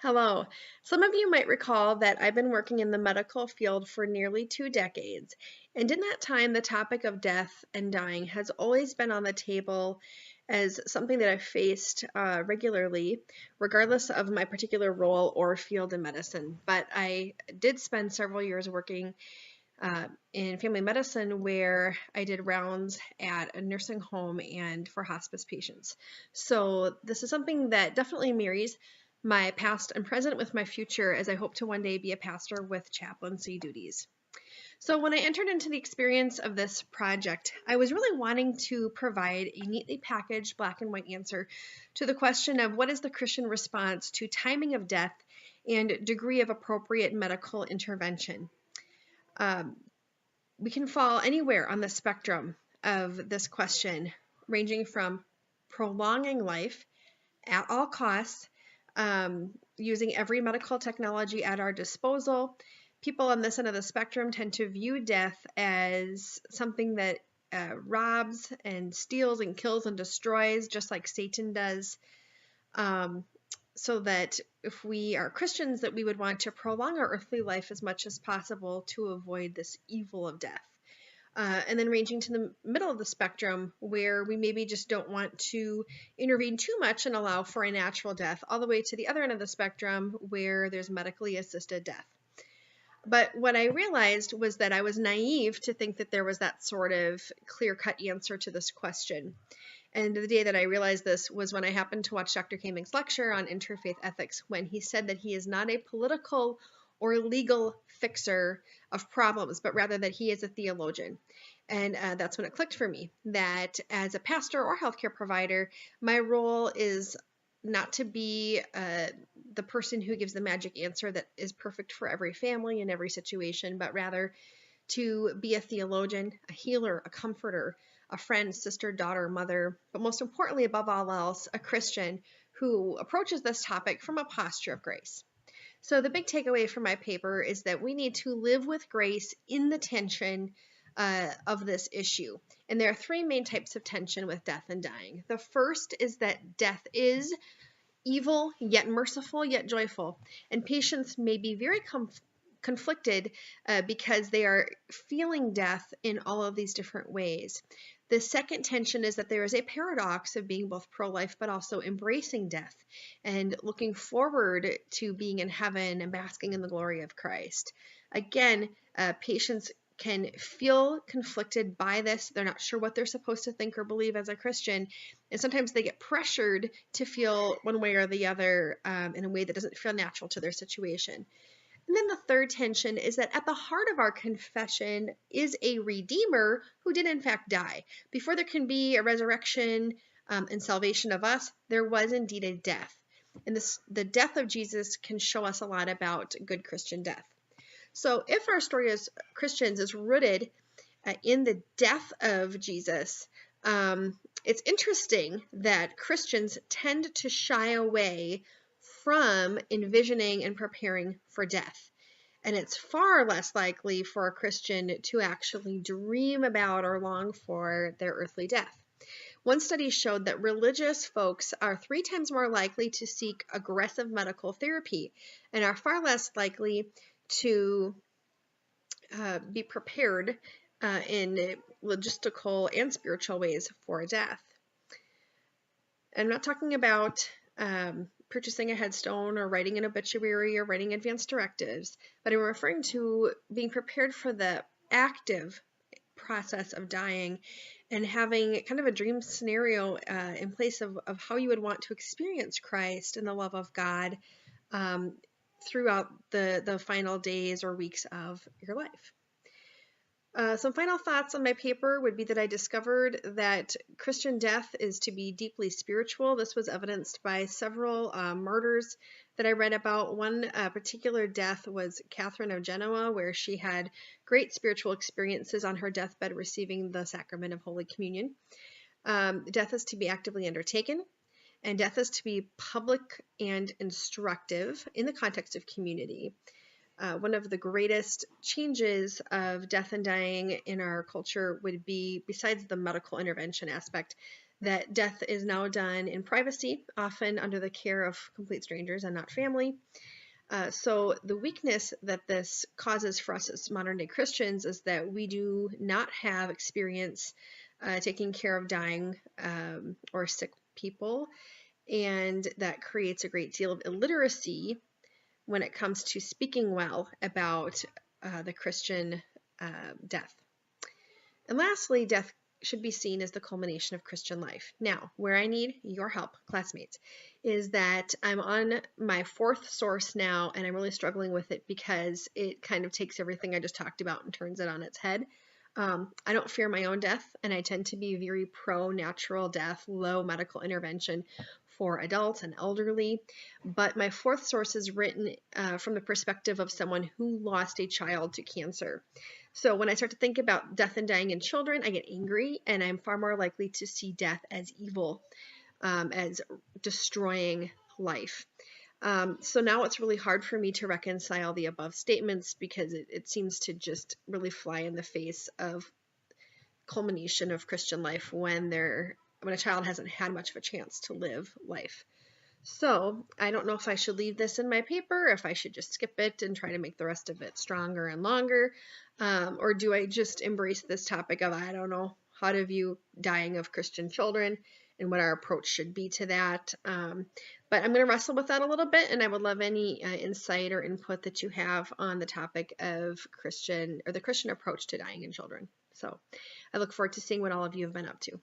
Hello. Some of you might recall that I've been working in the medical field for nearly 2 decades, and in that time, the topic of death and dying has always been on the table as something that I've faced regularly, regardless of my particular role or field in medicine. But I did spend several years working in family medicine where I did rounds at a nursing home and for hospice patients. So this is something that definitely marries my past and present with my future as I hope to one day be a pastor with chaplaincy duties. So when I entered into the experience of this project, I was really wanting to provide a neatly packaged black and white answer to the question of what is the Christian response to timing of death and degree of appropriate medical intervention. Um, we can fall anywhere on the spectrum of this question, ranging from prolonging life at all costs, using every medical technology at our disposal. People on this end of the spectrum tend to view death as something that robs and steals and kills and destroys, just like Satan does. So that if we are Christians, that we would want to prolong our earthly life as much as possible to avoid this evil of death. And then ranging to the middle of the spectrum where we maybe just don't want to intervene too much and allow for a natural death, all the way to the other end of the spectrum where there's medically assisted death. But what I realized was that I was naive to think that there was that sort of clear-cut answer to this question. And the day that I realized this was when I happened to watch Dr. Kaming's lecture on interfaith ethics, when he said that he is not a political or legal fixer of problems, but rather that he is a theologian. And that's when it clicked for me that as a pastor or healthcare provider, my role is not to be the person who gives the magic answer that is perfect for every family in every situation, but rather to be a theologian, a healer, a comforter, a friend, sister, daughter, mother, but most importantly, above all else, a Christian who approaches this topic from a posture of grace. So the big takeaway from my paper is that we need to live with grace in the tension of this issue. And there are three main types of tension with death and dying. The first is that death is evil, yet merciful, yet joyful. And patients may be very conflicted because they are feeling death in all of these different ways. The second tension is that there is a paradox of being both pro-life but also embracing death and looking forward to being in heaven and basking in the glory of Christ. Again, patients can feel conflicted by this. They're not sure what they're supposed to think or believe as a Christian, and sometimes they get pressured to feel one way or the other in a way that doesn't feel natural to their situation. And then the third tension is that at the heart of our confession is a Redeemer who did in fact die. Before there can be a resurrection and salvation of us, there was indeed a death. And the death of Jesus can show us a lot about good Christian death. So if our story as Christians is rooted in the death of Jesus, it's interesting that Christians tend to shy away from envisioning and preparing for death. And it's far less likely for a Christian to actually dream about or long for their earthly death. One study showed that religious folks are 3 times more likely to seek aggressive medical therapy and are far less likely to be prepared in logistical and spiritual ways for death. I'm not talking about purchasing a headstone or writing an obituary or writing advance directives, but I'm referring to being prepared for the active process of dying and having kind of a dream scenario in place of how you would want to experience Christ and the love of God throughout the final days or weeks of your life. Some final thoughts on my paper would be that I discovered that Christian death is to be deeply spiritual. This was evidenced by several martyrs that I read about. One particular death was Catherine of Genoa, where she had great spiritual experiences on her deathbed receiving the sacrament of Holy Communion. Death is to be actively undertaken, and death is to be public and instructive in the context of community. One of the greatest changes of death and dying in our culture would be, besides the medical intervention aspect, that death is now done in privacy, often under the care of complete strangers and not family. So the weakness that this causes for us as modern day Christians is that we do not have experience taking care of dying or sick people, and that creates a great deal of illiteracy when it comes to speaking well about the Christian death. And lastly, death should be seen as the culmination of Christian life. Now, where I need your help, classmates, is that I'm on my fourth source now, and I'm really struggling with it because it kind of takes everything I just talked about and turns it on its head. I don't fear my own death, and I tend to be very pro-natural death, low medical intervention for adults and elderly. But my fourth source is written from the perspective of someone who lost a child to cancer. So when I start to think about death and dying in children, I get angry, and I'm far more likely to see death as evil, as destroying life. So now it's really hard for me to reconcile the above statements because it seems to just really fly in the face of culmination of Christian life when a child hasn't had much of a chance to live life. So I don't know if I should leave this in my paper, if I should just skip it and try to make the rest of it stronger and longer, or do I just embrace this topic of, I don't know, how to view dying of Christian children and what our approach should be to that. But I'm going to wrestle with that a little bit, and I would love any insight or input that you have on the topic of the Christian approach to dying in children. So I look forward to seeing what all of you have been up to.